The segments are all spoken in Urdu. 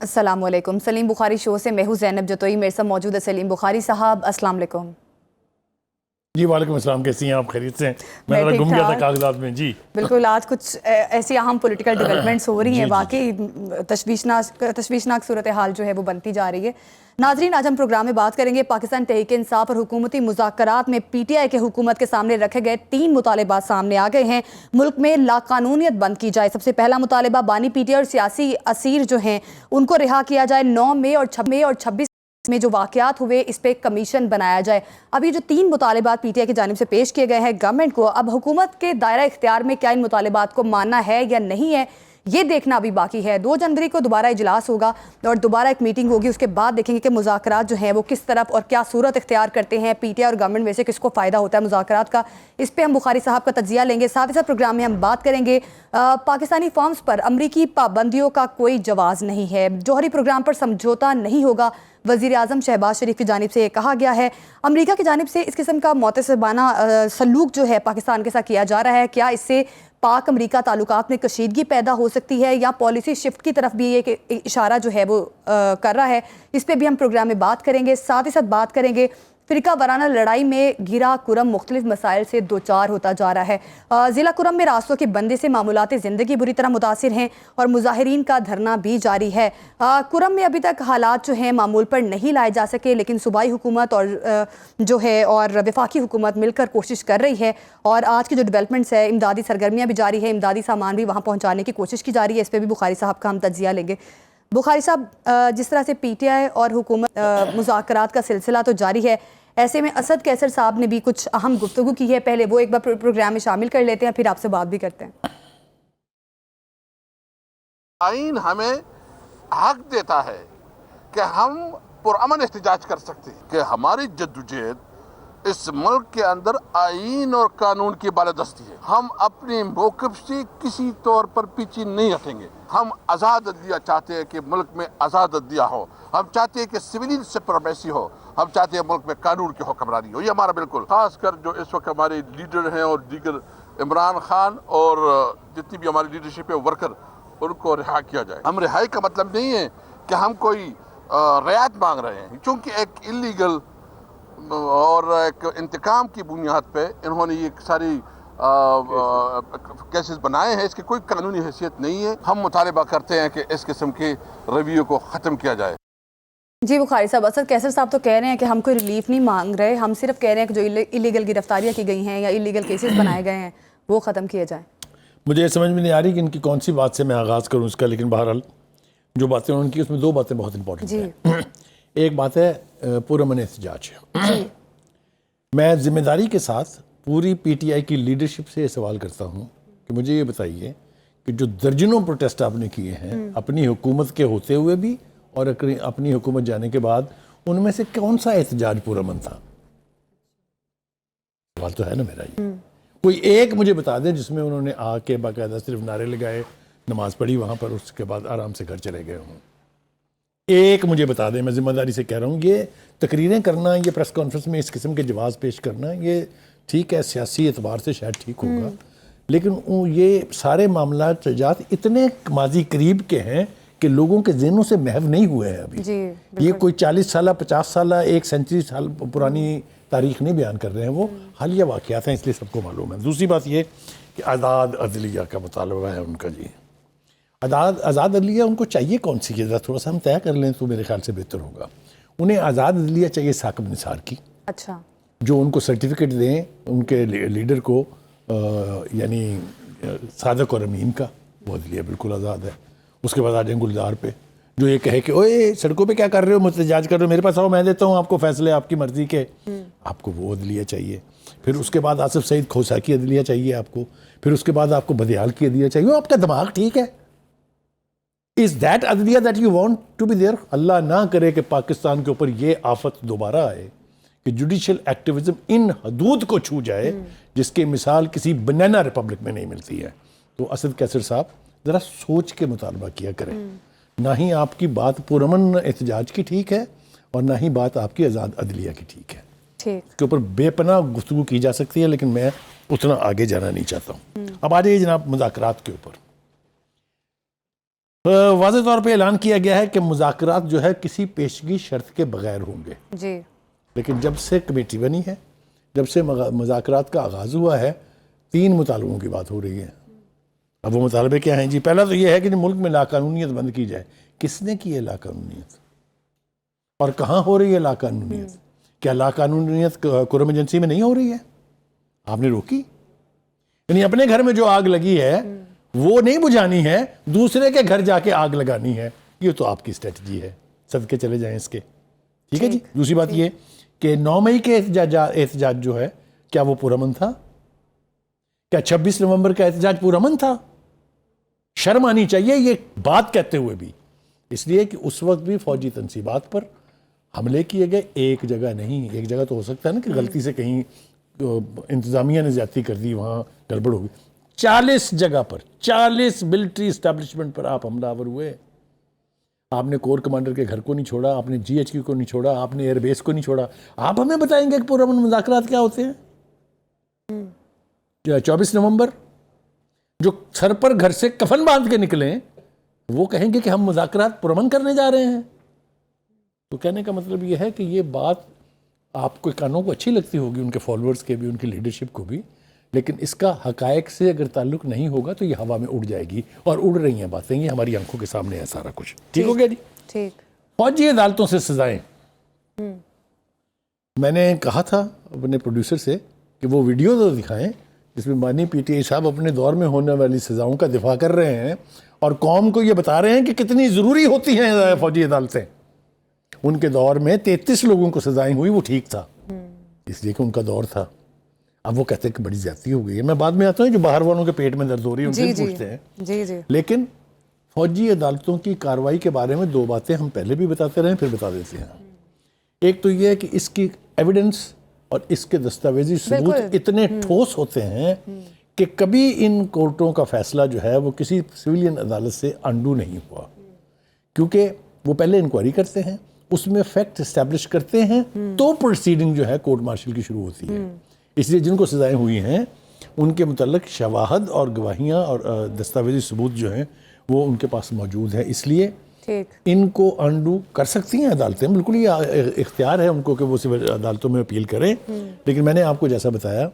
السلام علیکم. سلیم بخاری شو سے میں ہوں زینب جتوئی. میرے ساتھ موجود ہے سلیم بخاری صاحب. السلام علیکم. جی وعلیکم السلام. کیسی ہیں آپ؟ خیریت سے ہیں؟ میں ذرا گم گیا تھا کاغذات میں. جی بالکل. آج کچھ ایسی اہم پولیٹیکل ڈیولپمنٹس ہو رہی ہیں, واقعی تشویشناک صورتحال جو ہے وہ بنتی جا رہی ہے. ناظرین, آج ہم پروگرام میں بات کریں گے پاکستان تحریک انصاف اور حکومتی مذاکرات میں پی ٹی آئی کے حکومت کے سامنے رکھے گئے 3 مطالبات سامنے آ گئے ہیں. ملک میں لا قانونیت بند کی جائے. سب سے پہلا مطالبہ بانی پی ٹی آئی اور سیاسی اسیر جو ہیں ان کو رہا کیا جائے. 9 مئی اور 26 میں جو واقعات ہوئے اس پہ کمیشن بنایا جائے. اب یہ جو 3 مطالبات پی ٹی آئی کی جانب سے پیش کیے گئے ہیں گورنمنٹ کو, اب حکومت کے دائرہ اختیار میں کیا ان مطالبات کو ماننا ہے یا نہیں ہے یہ دیکھنا ابھی باقی ہے. 2 جنوری کو دوبارہ اجلاس ہوگا اور دوبارہ ایک میٹنگ ہوگی. اس کے بعد دیکھیں گے کہ مذاکرات جو ہیں وہ کس طرف اور کیا صورت اختیار کرتے ہیں. پی ٹی آئی اور گورنمنٹ میں سے کس کو فائدہ ہوتا ہے مذاکرات کا, اس پہ ہم بخاری صاحب کا تجزیہ لیں گے. ساتھ ہی ساتھ پروگرام میں ہم بات کریں گے پاکستانی فارمز پر امریکی پابندیوں کا کوئی جواز نہیں ہے. جوہری پروگرام پر سمجھوتا نہیں ہوگا, وزیر اعظم شہباز شریف کی جانب سے یہ کہا گیا ہے. امریکہ کی جانب سے اس قسم کا معتصبانہ سلوک جو ہے پاکستان کے ساتھ کیا جا رہا ہے, کیا اس سے پاک امریکہ تعلقات میں کشیدگی پیدا ہو سکتی ہے یا پالیسی شفٹ کی طرف بھی ایک اشارہ جو ہے وہ کر رہا ہے, اس پہ بھی ہم پروگرام میں بات کریں گے. ساتھ ہی ساتھ بات کریں گے فرقہ وارانہ لڑائی میں گھرا کرم مختلف مسائل سے دوچار ہوتا جا رہا ہے. ضلع کرم میں راستوں کی بندی سے معمولات زندگی بری طرح متاثر ہیں اور مظاہرین کا دھرنا بھی جاری ہے. کرم میں ابھی تک حالات جو ہیں معمول پر نہیں لائے جا سکے, لیکن صوبائی حکومت اور جو ہے اور وفاقی حکومت مل کر کوشش کر رہی ہے. اور آج کی جو ڈیولپمنٹس ہے, امدادی سرگرمیاں بھی جاری ہے, امدادی سامان بھی وہاں پہنچانے کی کوشش کی جا رہی ہے. اس پہ بھی بخاری صاحب کا ہم تجزیہ لیں گے. بخاری صاحب, جس طرح سے پی ٹی آئی اور حکومت مذاکرات کا سلسلہ تو جاری ہے, ایسے میں اسد کیسر صاحب نے بھی کچھ اہم گفتگو کی ہے. پہلے وہ ایک بار پروگرام میں شامل کر لیتے ہیں, پھر آپ سے بات بھی کرتے ہیں. آئین ہمیں حق دیتا ہے کہ ہم پرامن احتجاج کر سکتے ہیں, کہ ہماری جدوجہد اس ملک کے اندر آئین اور قانون کی بالادستی ہے. ہم اپنے موقف سے کسی طور پر پیچھے نہیں ہٹیں گے. ہم آزاد عدلیہ چاہتے ہیں کہ ملک میں آزاد عدلیہ ہو. ہم چاہتے ہیں کہ سویلین سپریمیسی ہو. ہم چاہتے ہیں ملک میں قانون کی حکمرانی ہو. یہ ہمارا بالکل, خاص کر جو اس وقت ہمارے لیڈر ہیں اور دیگر عمران خان اور جتنی بھی ہماری لیڈرشپ ہے ورکر, ان کو رہا کیا جائے. ہم رہائی کا مطلب نہیں ہے کہ ہم کوئی رعایت مانگ رہے ہیں, چونکہ ایک اللیگل اور ایک انتقام کی بنیاد پہ انہوں نے یہ ساری کیسز بنائے ہیں. اس کی کوئی قانونی حیثیت نہیں ہے. ہم مطالبہ کرتے ہیں کہ اس قسم کے رویے کو ختم کیا جائے. جی بخاری صاحب, اسد کیسر صاحب تو کہہ رہے ہیں کہ ہم کوئی ریلیف نہیں مانگ رہے, ہم صرف کہہ رہے ہیں کہ جو اللیگل گرفتاریاں کی گئی ہیں یا اللیگل کیسز بنائے گئے ہیں وہ ختم کیے جائیں. مجھے یہ سمجھ میں نہیں آ رہی کہ ان کی کون سی بات سے میں آغاز کروں اس کا, لیکن بہرحال جو باتیں انہوں نے کی اس میں 2 باتیں بہت امپورٹنٹ ہیں. ایک بات ہے پرامن احتجاج. میں ذمہ داری کے ساتھ پوری پی ٹی آئی کی لیڈرشپ سے یہ سوال کرتا ہوں کہ مجھے یہ بتائیے کہ جو درجنوں پروٹیسٹ آپ نے کیے ہیں اپنی حکومت کے ہوتے ہوئے بھی اور اپنی حکومت جانے کے بعد, ان میں سے کون سا احتجاج پرامن تھا؟ سوال تو ہے نا میرا. یہ کوئی ایک مجھے بتا دیں جس میں انہوں نے آ کے باقاعدہ صرف نعرے لگائے, نماز پڑھی وہاں پر, اس کے بعد آرام سے گھر چلے گئے ہوں. ایک مجھے بتا دیں. میں ذمہ داری سے کہہ رہا ہوں, یہ تقریریں کرنا, یہ پریس کانفرنس میں اس قسم کے جواز پیش کرنا, یہ ٹھیک ہے سیاسی اعتبار سے شاید ٹھیک ہوگا, لیکن یہ سارے معاملات جات اتنے ماضی قریب کے ہیں کہ لوگوں کے ذہنوں سے محو نہیں ہوئے ہیں ابھی. یہ کوئی 40 سالہ 50 سالہ 1 سینچری سال پرانی تاریخ نہیں بیان کر رہے ہیں, وہ حالیہ واقعات ہیں, اس لیے سب کو معلوم ہے. دوسری بات یہ کہ آزاد عدلیہ کا مطالبہ ہے ان کا. جی آزاد عدلیہ ان کو چاہیے کون سی ہے, تھوڑا سا ہم طے کر لیں تو میرے خیال سے بہتر ہوگا. انہیں آزاد عدلیہ چاہیے ثاقب نثار کی, اچھا, جو ان کو سرٹیفکیٹ دیں ان کے لیڈر کو, یعنی صادق اور امین کا, وہ عدلیہ بالکل آزاد ہے. اس کے بعد آ جائیں گلزار پہ, جو یہ کہے کہ اوے سڑکوں پہ کیا کر رہے ہو, احتجاج کر رہے ہو, میرے پاس آؤ میں دیتا ہوں آپ کو فیصلے آپ کی مرضی کے. آپ کو وہ عدلیہ چاہیے. پھر اس کے بعد آصف سعید کھوسا کی عدلیہ چاہیے آپ کو. پھر اس کے بعد آپ کو بدیال کی عدلیہ چاہیے. آپ کا دماغ ٹھیک ہے؟ Is that عدلیہ that you want to be there? اللہ نہ کرے کہ پاکستان کے اوپر یہ آفت دوبارہ آئے کہ جوڈیشل ایکٹیویزم ان حدود کو چھو جائے جس کے مثال کسی بنانا ریپبلک میں نہیں ملتی ہے. تو اسد کیسر صاحب ذرا سوچ کے مطالبہ کیا کریں. نہ ہی آپ کی بات پرامن احتجاج کی ٹھیک ہے اور نہ ہی بات آپ کی آزاد عدلیہ کی ٹھیک ہے. اس کے اوپر بے پناہ گفتگو کی جا سکتی ہے, لیکن میں اتنا آگے جانا نہیں چاہتا ہوں. اب آ جائیے جناب مذاکرات کے اوپر. واضح طور پہ اعلان کیا گیا ہے کہ مذاکرات جو ہے کسی پیشگی شرط کے بغیر ہوں گے. جی لیکن جب سے کمیٹی بنی ہے، جب سے مذاکرات کا آغاز ہوا ہے، 3 مطالبوں کی بات ہو رہی ہے. اب وہ مطالبے کیا ہیں جی؟ پہلا تو یہ ہے کہ ملک میں لاقانونیت بند کی جائے. کس نے کی ہے لاقانونیت؟ اور کہاں ہو رہی ہے لاقانونیت؟ کیا لاقانونیت کرم ایجنسی میں نہیں ہو رہی ہے؟ آپ نے روکی؟ یعنی اپنے گھر میں جو آگ لگی ہے وہ نہیں بجھانی ہے، دوسرے کے گھر جا کے آگ لگانی ہے. یہ تو آپ کی اسٹریٹجی ہے، صدقے چلے جائیں اس کے. ٹھیک ہے جی. دوسری بات یہ کہ 9 مئی کے احتجاج جو ہے کیا وہ پرامن تھا؟ کیا 26 نومبر کا احتجاج پرامن تھا؟ شرم آنی چاہیے یہ بات کہتے ہوئے بھی. اس لیے کہ اس وقت بھی فوجی تنصیبات پر حملے کیے گئے. ایک جگہ نہیں، ایک جگہ تو ہو سکتا ہے نا کہ غلطی سے کہیں انتظامیہ نے زیادتی کر دی، وہاں گڑبڑ ہو گئی. 40 جگہ پر، 40 ملٹری اسٹیبلشمنٹ پر آپ حملہ آور ہوئے. آپ نے کور کمانڈر کے گھر کو نہیں چھوڑا، آپ نے جی ایچ کیو کو نہیں چھوڑا، آپ نے ایئر بیس کو نہیں چھوڑا. آپ ہمیں بتائیں گے کہ پرامن مذاکرات کیا ہوتے ہیں؟ 24 نومبر جو سر پر گھر سے کفن باندھ کے نکلیں وہ کہیں گے کہ ہم مذاکرات پرامن کرنے جا رہے ہیں. تو کہنے کا مطلب یہ ہے کہ یہ بات آپ کو کانوں کو اچھی لگتی ہوگی، ان کے فالوورز کے بھی، ان کی لیڈرشپ کو بھی، لیکن اس کا حقائق سے اگر تعلق نہیں ہوگا تو یہ ہوا میں اڑ جائے گی. اور اڑ رہی ہیں باتیں، یہ ہماری آنکھوں کے سامنے ہے سارا کچھ. ٹھیک ہو گیا جی؟ ٹھیک. فوجی عدالتوں سے سزائیں. میں نے کہا تھا اپنے پروڈیوسر سے کہ وہ ویڈیو تو دکھائیں جس میں بانی پی ٹی آئی صاحب اپنے دور میں ہونے والی سزاؤں کا دفاع کر رہے ہیں اور قوم کو یہ بتا رہے ہیں کہ کتنی ضروری ہوتی ہیں فوجی عدالتیں. ان کے دور میں 33 لوگوں کو سزائیں ہوئی، وہ ٹھیک تھا اس لیے کہ ان کا دور تھا. اب وہ کہتے ہیں کہ بڑی زیادتی ہو گئی ہے. میں بعد میں آتا ہوں جو باہر والوں کے پیٹ میں درد ہو رہی ہے ان سے پوچھتے ہیں. جی جی. لیکن فوجی عدالتوں کی کارروائی کے بارے میں 2 باتیں ہم پہلے بھی بتاتے رہے پھر بتا دیتے ہیں. ایک تو یہ ہے کہ اس کی ایویڈنس اور اس کے دستاویزی ثبوت اتنے ٹھوس ہوتے ہیں کہ کبھی ان کورٹوں کا فیصلہ جو ہے وہ کسی سویلین عدالت سے انڈو نہیں ہوا، کیونکہ وہ پہلے انکوائری کرتے ہیں، اس میں فیکٹ اسٹیبلش کرتے ہیں، تو پروسیڈنگ جو ہے کورٹ مارشل کی شروع ہوتی ہے. اس لیے جن کو سزائیں ہوئی ہیں ان کے متعلق شواہد اور گواہیاں اور دستاویزی ثبوت جو ہیں وہ ان کے پاس موجود ہے. اس لیے ان کو انڈو کر سکتی ہیں عدالتیں، بالکل یہ اختیار ہے ان کو کہ وہ سول عدالتوں میں اپیل کریں. لیکن میں نے آپ کو جیسا بتایا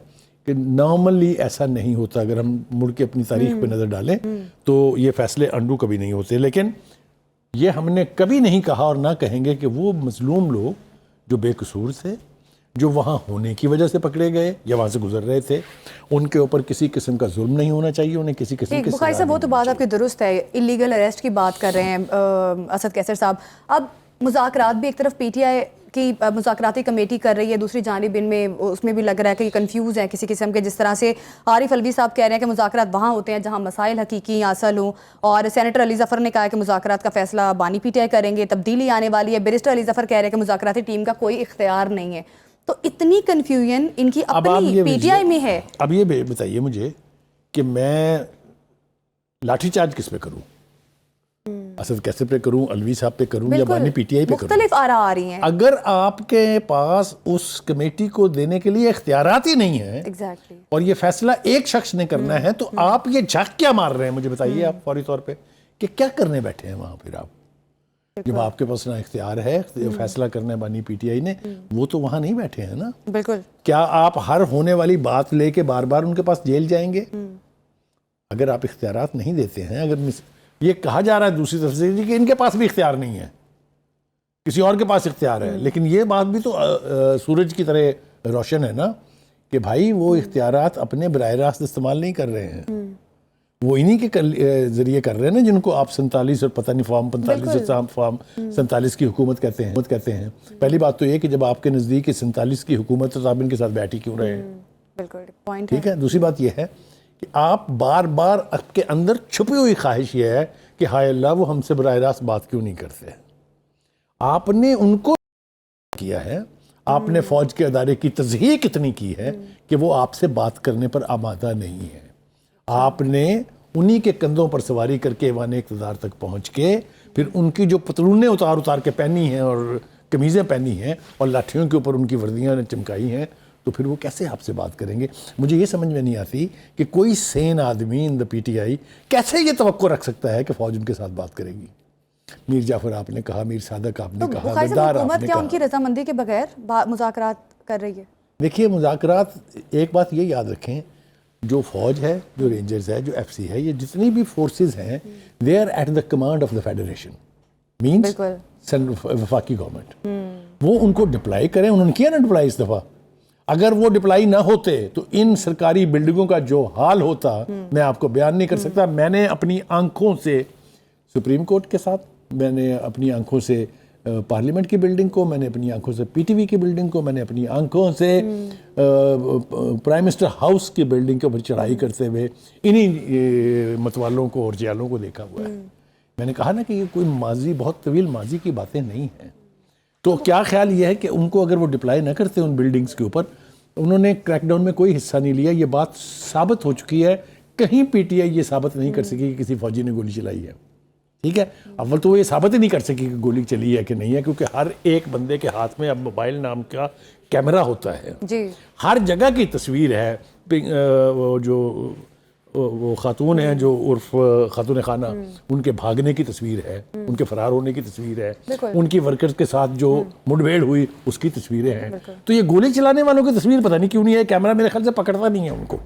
کہ نارملی ایسا نہیں ہوتا. اگر ہم مڑ کے اپنی تاریخ پہ نظر ڈالیں تو یہ فیصلے انڈو کبھی نہیں ہوتے. لیکن یہ ہم نے کبھی نہیں کہا اور نہ کہیں گے کہ وہ مظلوم لوگ جو بے قصور تھے، جو وہاں ہونے کی وجہ سے پکڑے گئے یا وہاں سے گزر رہے تھے، ان کے اوپر کسی قسم کا ظلم نہیں ہونا چاہیے، انہیں کسی قسم کی بخاری صاحب وہ تو بات آپ کی درست ہے. اللیگل اریسٹ کی بات کر رہے ہیں اسد کیسر صاحب. اب مذاکرات بھی ایک طرف پی ٹی آئی کی مذاکراتی کمیٹی کر رہی ہے، دوسری جانب ان میں اس میں بھی لگ رہا ہے کہ یہ کنفیوز ہیں کسی قسم کے. جس طرح سے عارف الوی صاحب کہہ رہے ہیں کہ مذاکرات وہاں ہوتے ہیں جہاں مسائل حقیقی اصل ہوں، اور سینیٹر علی ظفر نے کہا ہے کہ مذاکرات کا فیصلہ بانی پی ٹی آئی کریں گے، تبدیلی آنے والی ہے. بیرسٹر علی ظفر کہہ رہے ہیں کہ مذاکراتی ٹیم کا کوئی اختیار نہیں ہے. تو اتنی کنفیوژن ان کی اپنی پی ٹی آئی میں ہے. اب یہ بتائیے مجھے کہ میں لاٹھی چارج کس پہ کروں؟ اسد کیسر پہ کروں، الوی صاحب پہ کروں، یا بانی پی ٹی آئی پہ کروں؟ مختلف آراء آ رہی ہیں. اگر آپ کے پاس اس کمیٹی کو دینے کے لیے اختیارات ہی نہیں ہیں اور یہ فیصلہ ایک شخص نے کرنا ہے تو آپ یہ جھک کیا مار رہے ہیں؟ مجھے بتائیے آپ فوری طور پہ کہ کیا کرنے بیٹھے ہیں وہاں. پھر آپ جب آپ کے پاس نہ اختیار ہے فیصلہ کرنا ہے بانی پی ٹی آئی نے، وہ تو وہاں نہیں بیٹھے ہیں نا. بالکل. کیا آپ ہر ہونے والی بات لے کے بار بار ان کے پاس جیل جائیں گے؟ اگر آپ اختیارات نہیں دیتے ہیں، اگر یہ کہا جا رہا ہے دوسری طرف سے کہ ان کے پاس بھی اختیار نہیں ہے، کسی اور کے پاس اختیار ہے، لیکن یہ بات بھی تو سورج کی طرح روشن ہے نا کہ بھائی وہ اختیارات اپنے براہ راست استعمال نہیں کر رہے ہیں، وہ انہی کے ذریعے کر رہے ہیں نا جن کو آپ 47 اور پتہ نہیں فارم 45 اور فارم 47 کی حکومت کہتے ہیں. پہلی بات تو یہ کہ جب آپ کے نزدیک 47 کی حکومت ہے تو آپ ان کے ساتھ بیٹھ ہی کیوں رہے ہیں؟ بالکل ٹھیک ہے. دوسری بات یہ ہے کہ آپ بار بار آپ کے اندر چھپی ہوئی خواہش یہ ہے کہ ہائے اللہ وہ ہم سے براہ راست بات کیوں نہیں کرتے. آپ نے ان کو کیا ہے، آپ نے فوج کے ادارے کی تضحیق اتنی کی ہے کہ وہ آپ سے بات کرنے پر آمادہ نہیں ہے. آپ نے انہی کے کندھوں پر سواری کر کے ایوان اقتدار تک پہنچ کے پھر ان کی جو پتلونیں اتار کے پہنی ہیں اور قمیضیں پہنی ہیں اور لاٹھیوں کے اوپر ان کی وردیاں چمکائی ہیں، تو پھر وہ کیسے آپ سے بات کریں گے؟ مجھے یہ سمجھ میں نہیں آتی کہ کوئی سین آدمی ان دا پی ٹی آئی کیسے یہ توقع رکھ سکتا ہے کہ فوج ان کے ساتھ بات کرے گی. میر جعفر آپ نے کہا, میر صادق آپ نے کہا, بخاری صاحب غدار آپ حکومت نے کیا ان کہا. کی رضامندی کے بغیر مذاکرات کر رہی ہے؟ دیکھیے مذاکرات, ایک بات یہ یاد رکھیں, جو فوج ہے, جو رینجرز ہے, جو ایف سی ہے, یہ جتنی بھی فورسز ہیں they are at the command of the federation, means وفاقی گورنمنٹ. وہ ان کو ڈپلائی کریں, انہوں نے کیا نا ڈپلائی اس دفعہ. اگر وہ ڈپلائی نہ ہوتے تو ان سرکاری بلڈنگوں کا جو حال ہوتا میں آپ کو بیان نہیں کر سکتا. میں نے اپنی آنکھوں سے سپریم کورٹ کے ساتھ, میں نے اپنی آنکھوں سے پارلیمنٹ کی بلڈنگ کو, میں نے اپنی آنکھوں سے پی ٹی وی کی بلڈنگ کو, میں نے اپنی آنکھوں سے پرائم منسٹر ہاؤس کی بلڈنگ کے اوپر چڑھائی کرتے ہوئے انہی متوالوں کو اور جیالوں کو دیکھا ہوا ہے. میں نے کہا نا کہ یہ کوئی ماضی, بہت طویل ماضی کی باتیں نہیں ہیں. تو کیا خیال یہ ہے کہ ان کو اگر وہ ڈپلائی نہ کرتے ان بلڈنگز کے اوپر, انہوں نے کریک ڈاؤن میں کوئی حصہ نہیں لیا. یہ بات ثابت ہو چکی ہے, کہیں پی ٹی آئی یہ ثابت نہیں کر سکی کہ کسی فوجی نے گولی چلائی ہے. ٹھیک ہے, اول تو وہ یہ ثابت ہی نہیں کر سکی کہ گولی چلی ہے کہ نہیں ہے, کیونکہ ہر ایک بندے کے ہاتھ میں اب موبائل نام کا کیمرہ ہوتا ہے. جی, ہر جگہ کی تصویر ہے. وہ خاتون ہیں جو عرف خاتون خانہ, ان کے بھاگنے کی تصویر ہے, ان کے فرار ہونے کی تصویر ہے, ان کی ورکرز کے ساتھ جو مڈبھیڑ ہوئی اس کی تصویریں ہیں. تو یہ گولی چلانے والوں کی تصویر پتہ نہیں کیوں نہیں ہے, کیمرہ میرے خیال سے پکڑتا نہیں ہے ان کو.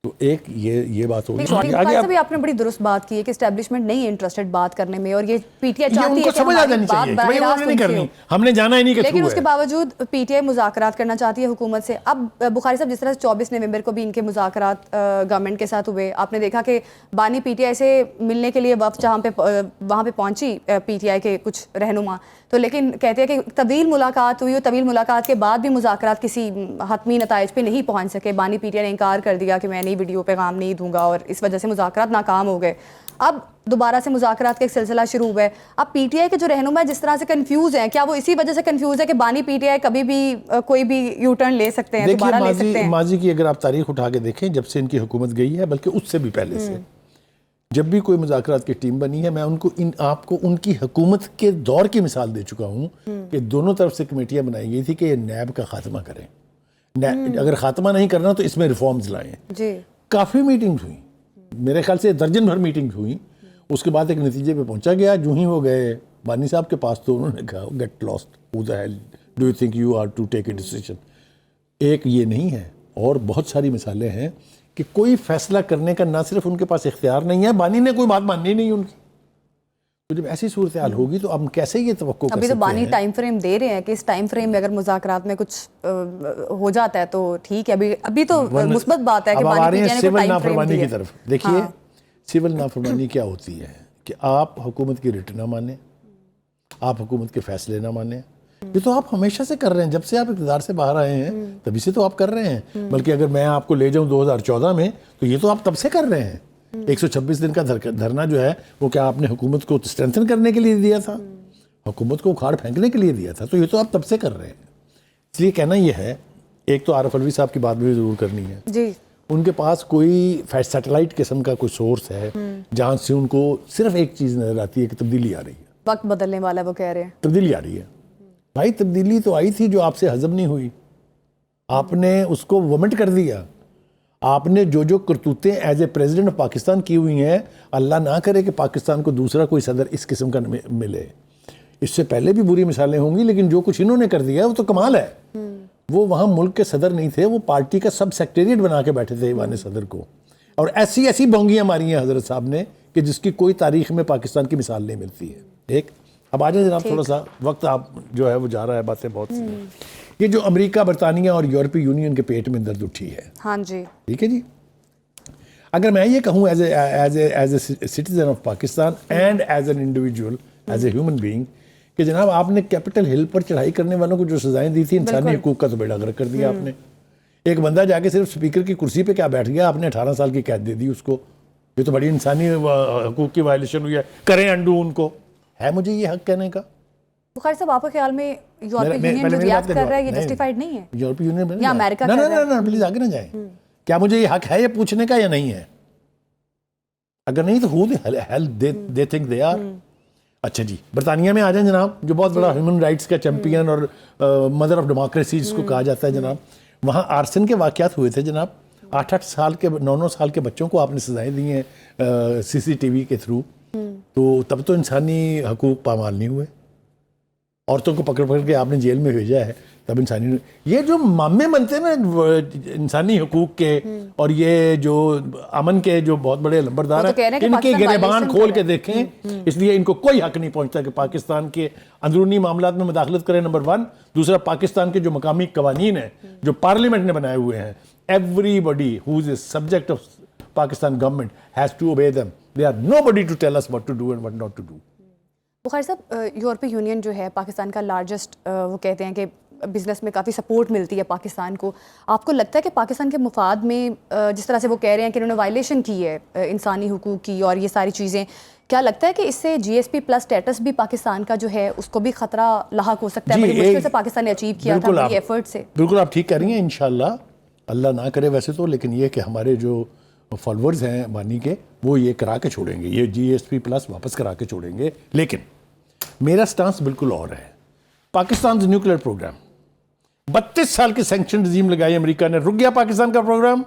تو ایک یہ بات ہوگی. آگے آپ نے بڑی درست بات کی ہے کہ اسٹیبلشمنٹ نہیں ہے انٹرسٹڈ بات کرنے میں, اور یہ پی ٹی آئی چاہتی ہے کہ ہماری بات براہ راست ان سے ہو, ہم نے جانا ہی نہیں, لیکن اس کے باوجود پی ٹی آئی مذاکرات کرنا چاہتی ہے حکومت سے. اب بخاری صاحب جس طرح 24 نومبر کو بھی ان کے مذاکرات گورنمنٹ کے ساتھ ہوئے, آپ نے دیکھا کہ بانی پی ٹی آئی سے ملنے کے لیے وفد وہاں پہ پہنچی پی ٹی آئی کے کچھ رہنما, تو لیکن کہتے ہیں کہ طویل ملاقات ہوئی, اور طویل ملاقات کے بعد بھی مذاکرات کسی حتمی نتائج پہ نہیں پہنچ سکے. بانی پی ٹی آئی نے انکار کر دیا کہ میں نہیں ویڈیو پیغام نہیں دوں گا, اور اس وجہ سے مذاکرات ناکام ہو گئے. اب دوبارہ سے مذاکرات کا ایک سلسلہ شروع ہوا ہے. اب پی ٹی آئی کے جو رہنما جس طرح سے کنفیوز ہیں, کیا وہ اسی وجہ سے کنفیوز ہے کہ بانی پی ٹی آئی کبھی بھی کوئی بھی یو ٹرن لے سکتے ہیں, دوبارہ لے سکتے ہیں؟ ماضی کی اگر آپ تاریخ اٹھا کے دیکھیں, جب سے ان کی حکومت گئی ہے, بلکہ اس سے بھی پہلے سے, جب بھی کوئی مذاکرات کی ٹیم بنی ہے, میں ان کو آپ کو ان کی حکومت کے دور کی مثال دے چکا ہوں کہ دونوں طرف سے کمیٹیاں بنائی گئی تھی کہ یہ نیب کا خاتمہ کریں. اگر خاتمہ نہیں کرنا تو اس میں ریفارمز لائیں. جی, کافی میٹنگز ہوئیں, میرے خیال سے درجن بھر میٹنگ ہوئیں. اس کے بعد ایک نتیجے پہ پہنچا گیا. جو ہی وہ گئے بانی صاحب کے پاس تو انہوں نے کہا get lost, who the hell do you think you are to take a decision. ایک یہ نہیں ہے, اور بہت ساری مثالیں ہیں کہ کوئی فیصلہ کرنے کا نہ صرف ان کے پاس اختیار نہیں ہے, بانی نے کوئی بات ماننی نہیں ان کی. تو جب ایسی صورتحال ہوگی تو ہم کیسے یہ توقع کر سکتے ہیں؟ ابھی تو بانی ٹائم فریم دے رہے ہیں کہ اس ٹائم فریم میں اگر مذاکرات میں کچھ ہو جاتا ہے تو ٹھیک ہے. ابھی تو مثبت بات ہے کہ بانی پی ٹی آئی نے کوئی ٹائم فریم دی ہے. کی طرف دیکھیے, سول نافرمانی کیا ہوتی ہے کہ آپ حکومت کی رٹ نہ مانیں, آپ حکومت کے فیصلے نہ مانیں. یہ تو آپ ہمیشہ سے کر رہے ہیں, جب سے آپ اقتدار سے باہر آئے ہیں تبھی سے تو آپ کر رہے ہیں. بلکہ اگر میں آپ کو لے جاؤں 2014 میں, تو یہ تو آپ تب سے کر رہے ہیں. 126 دن کا دھرنا جو ہے وہ کیا آپ نے حکومت کو اسٹرینتھن کرنے کے لیے دیا تھا, حکومت کو اکھاڑ پھینکنے کے لیے دیا تھا؟ تو یہ تو آپ تب سے کر رہے ہیں. اس لیے کہنا یہ ہے, ایک تو عارف الوی صاحب کی بات بھی ضرور کرنی ہے. جی, ان کے پاس کوئی سیٹلائٹ قسم کا کوئی سورس ہے جہاں سے ان کو صرف ایک چیز نظر آتی ہے کہ تبدیلی آ رہی ہے. وقت بدلنے والا وہ کہہ رہے ہیں, تبدیلی آ رہی ہے. بھائی تبدیلی تو آئی تھی جو آپ سے ہضم نہیں ہوئی, آپ نے اس کو ومنٹ کر دیا. آپ نے جو کرتوتیں as a president of Pakistan کی ہوئی ہیں, اللہ نہ کرے کہ پاکستان کو دوسرا کوئی صدر اس قسم کا ملے. اس سے پہلے بھی بری مثالیں ہوں گی, لیکن جو کچھ انہوں نے کر دیا وہ تو کمال ہے. وہ وہاں ملک کے صدر نہیں تھے, وہ پارٹی کا سب سیکٹریٹ بنا کے بیٹھے تھے ایوان صدر کو, اور ایسی بونگیاں ماری ہیں حضرت صاحب نے کہ جس کی کوئی تاریخ میں پاکستان کی مثال نہیں ملتی ہے. ایک اب آ جائیں جناب, تھوڑا سا وقت آپ جو ہے وہ جا رہا ہے, باتیں بہت سی ہیں. یہ جو امریکہ, برطانیہ اور یورپی یونین کے پیٹ میں درد اٹھی ہے, ہاں جی, ٹھیک ہے جی. اگر میں یہ کہوں as a citizen of Pakistan and as an individual, as a human being, کہ جناب آپ نے کیپٹل ہل پر چڑھائی کرنے والوں کو جو سزائیں دی تھی, انسانی حقوق کا تو بیڑا غرق کر دیا آپ نے. ایک بندہ جا کے صرف اسپیکر کی کرسی پہ کیا بیٹھ گیا, آپ نے 18 سال کی قید دے دی اس کو. یہ تو بڑی انسانی حقوق کی وائلیشن ہوئی ہے, کریں انڈو ان کو. ہے مجھے یہ حق کہنے کا؟ بخاری صاحب آپ کے خیال میں یورپی یونین جو ریاکٹ کر رہا ہے یہ جسٹیفائڈ نہیں ہے؟ یورپی یونین یا امریکہ کر رہا ہے؟ نہ پلیز آگے نہ جائیں. کیا مجھے یہ حق ہے یہ پوچھنے کا یا نہیں ہے؟ اگر نہیں تو who the hell they think they are. اچھا جی، برطانیہ میں آ جائیں جناب، جو بہت بڑا ہیومن رائٹس کا چیمپئن اور مدر آف ڈیموکریسی جس کو کہا جاتا ہے جناب، وہاں آرسن کے واقعات ہوئے تھے جناب، 8-8 سال کے 9-9 سال کے بچوں کو آپ نے سزائیں دی ہیں CCTV کے تھرو، تو تب تو انسانی حقوق پامال نہیں ہوئے. عورتوں کو پکڑ پکڑ کے آپ نے جیل میں بھیجا ہے، تب انسانی یہ جو مامے بنتے ہیں نا انسانی حقوق کے اور یہ جو امن کے جو بہت بڑے لمبردار ہیں، ان کے گریبان کھول کے دیکھیں. اس لیے ان کو کوئی حق نہیں پہنچتا کہ پاکستان کے اندرونی معاملات میں مداخلت کریں، نمبر 1. دوسرا، پاکستان کے جو مقامی قوانین ہیں جو پارلیمنٹ نے بنائے ہوئے ہیں، everybody who is a subject of Pakistan government has to obey them. They are nobody to tell us what to do and what not to do. بخاری صاحب، یورپی یونین جو ہے پاکستان کا لارجسٹ، وہ کہتے ہیں کہ بزنس میں کافی سپورٹ ملتی ہے پاکستان کو. آپ کو لگتا ہے کہ پاکستان کے مفاد میں جس طرح سے وہ کہہ رہے ہیں کہ انہوں نے وائلیشن کی ہے انسانی حقوق کی اور یہ ساری چیزیں، کیا لگتا ہے کہ اس سے GSP+ اسٹیٹس بھی پاکستان کا جو ہے اس کو بھی خطرہ لاحق ہو سکتا ہے؟ بڑی مشکل سے پاکستان نے اچیو کیا تھا بڑی ایفرٹ سے. بالکل آپ ٹھیک کہہ رہی ہیں. انشاءاللہ اللہ نہ کرے ویسے تو، لیکن یہ کہ ہمارے جو فالورز ہیں بانی کے، وہ یہ کرا کے چھوڑیں گے، یہ GSP+ واپس کرا کے چھوڑیں گے. لیکن میرا سٹانس بالکل اور ہے. پاکستان نیوکلیئر پروگرام 32 سال کے سینکشن رجیم لگائی امریکہ نے، رک گیا پاکستان کا پروگرام،